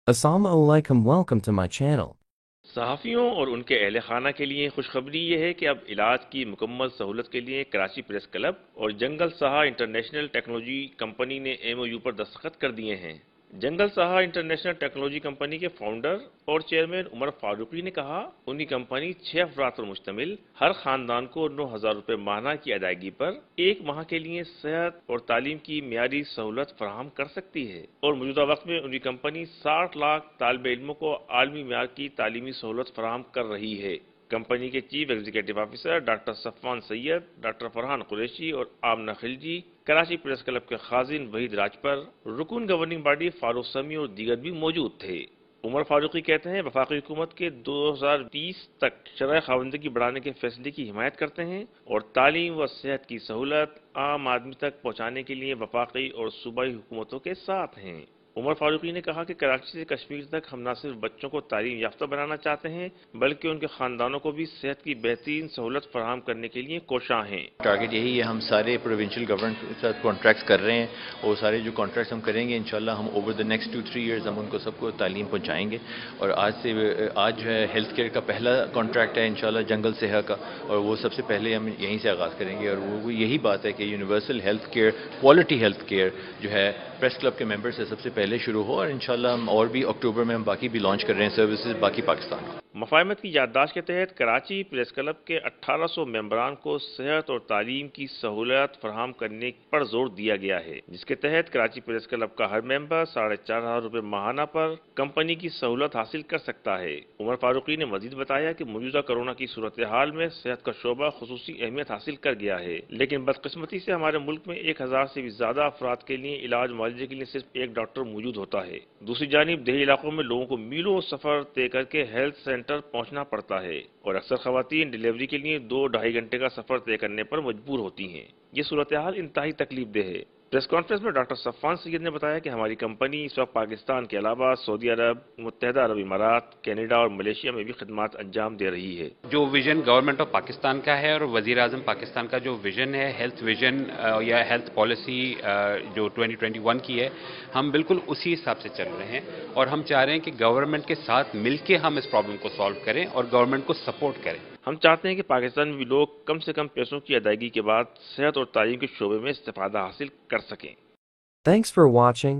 Assalamu alaikum, welcome to my channel. صحافیوں اور ان کے اہل خانہ کے لیے خوشخبری یہ ہے کہ اب علاج کی مکمل سہولت کے لیے کراچی پریس کلب اور جنگل سہا انٹرنیشنل ٹیکنالوجی کمپنی نے ایم او یو پر دستخط کر دیے ہیں۔ جنگل سہا انٹرنیشنل ٹیکنالوجی کمپنی کے فاؤنڈر اور چیئرمین عمر فاروقی نے کہا، ان کی کمپنی 6 افراد پر مشتمل ہر خاندان کو 9,000 روپے ماہانہ کی ادائیگی پر ایک ماہ کے لیے صحت اور تعلیم کی معیاری سہولت فراہم کر سکتی ہے، اور موجودہ وقت میں ان کی کمپنی 60 لاکھ طالب علموں کو عالمی معیار کی تعلیمی سہولت فراہم کر رہی ہے۔ کمپنی کے چیف ایگزیکٹو آفیسر ڈاکٹر صفوان سید، ڈاکٹر فرحان قریشی اور آمنہ خلجی، کراچی پریس کلب کے خازن وحید راجپر، رکن گورننگ باڈی فاروق سمیع اور دیگر بھی موجود تھے۔ عمر فاروقی کہتے ہیں، وفاقی حکومت کے 2030 تک شرح خواندگی بڑھانے کے فیصلے کی حمایت کرتے ہیں اور تعلیم و صحت کی سہولت عام آدمی تک پہنچانے کے لیے وفاقی اور صوبائی حکومتوں کے ساتھ ہیں۔ عمر فاروقی نے کہا کہ کراچی سے کشمیر تک ہم نہ صرف بچوں کو تعلیم یافتہ بنانا چاہتے ہیں بلکہ ان کے خاندانوں کو بھی صحت کی بہترین سہولت فراہم کرنے کے لیے کوشاں ہیں۔ ٹارگٹ یہی ہے، ہم سارے پروونشل گورنمنٹ کے ساتھ کانٹریکٹس کر رہے ہیں اور سارے جو کانٹریکٹس ہم کریں گے انشاءاللہ ہم اوور دا نیکسٹ 2-3 ایئرز ہم ان کو سب کو تعلیم پہنچائیں گے۔ اور آج جو ہے ہیلتھ کیئر کا پہلا کانٹریکٹ ہے انشاءاللہ جنگل سہا کا، اور وہ سب سے پہلے ہم یہیں سے آغاز کریں گے، اور وہ یہی بات ہے کہ universal health care, quality health care جو ہے پریس کلب کے ممبر سے سب سے پہلے شروع ہو، اور انشاءاللہ ہم اور بھی اکتوبر میں ہم باقی بھی لانچ کر رہے ہیں سروسز باقی پاکستان کو۔ مفاہمت کی یادداشت کے تحت کراچی پریس کلب کے 1800 ممبران کو صحت اور تعلیم کی سہولت فراہم کرنے پر زور دیا گیا ہے، جس کے تحت کراچی پریس کلب کا ہر ممبر 4,500 روپے ماہانہ پر کمپنی کی سہولت حاصل کر سکتا ہے۔ عمر فاروقی نے مزید بتایا کہ موجودہ کورونا کی صورتحال میں صحت کا شعبہ خصوصی اہمیت حاصل کر گیا ہے، لیکن بدقسمتی سے ہمارے ملک میں 1,000 سے بھی زیادہ افراد کے لیے علاج معالجے کے لیے صرف ایک ڈاکٹر موجود ہوتا ہے۔ دوسری جانب دیہی علاقوں میں لوگوں کو میلوں سفر طے کر کے ہیلتھ سینٹر پہنچنا پڑتا ہے، اور اکثر خواتین ڈیلیوری کے لیے 2-2.5 گھنٹے کا سفر طے کرنے پر مجبور ہوتی ہیں۔ یہ صورتحال انتہائی تکلیف دہ ہے۔ پریس کانفرنس میں ڈاکٹر صفوان سید نے بتایا کہ ہماری کمپنی اس وقت پاکستان کے علاوہ سعودی عرب، متحدہ عرب امارات، کینیڈا اور ملیشیا میں بھی خدمات انجام دے رہی ہے۔ جو ویژن گورنمنٹ آف پاکستان کا ہے اور وزیر اعظم پاکستان کا جو ویژن ہے ہیلتھ ویژن یا ہیلتھ پالیسی جو 2021 کی ہے، ہم بالکل اسی حساب سے چل رہے ہیں، اور ہم چاہ رہے ہیں کہ گورنمنٹ کے ساتھ مل کے ہم اس پرابلم کو سالو کریں اور گورنمنٹ کو سپورٹ کریں۔ ہم چاہتے ہیں کہ پاکستان میں بھی لوگ کم سے کم پیسوں کی ادائیگی کے بعد صحت اور تعلیم کے شعبے میں استفادہ حاصل کر سکیں۔ Thanks for watching.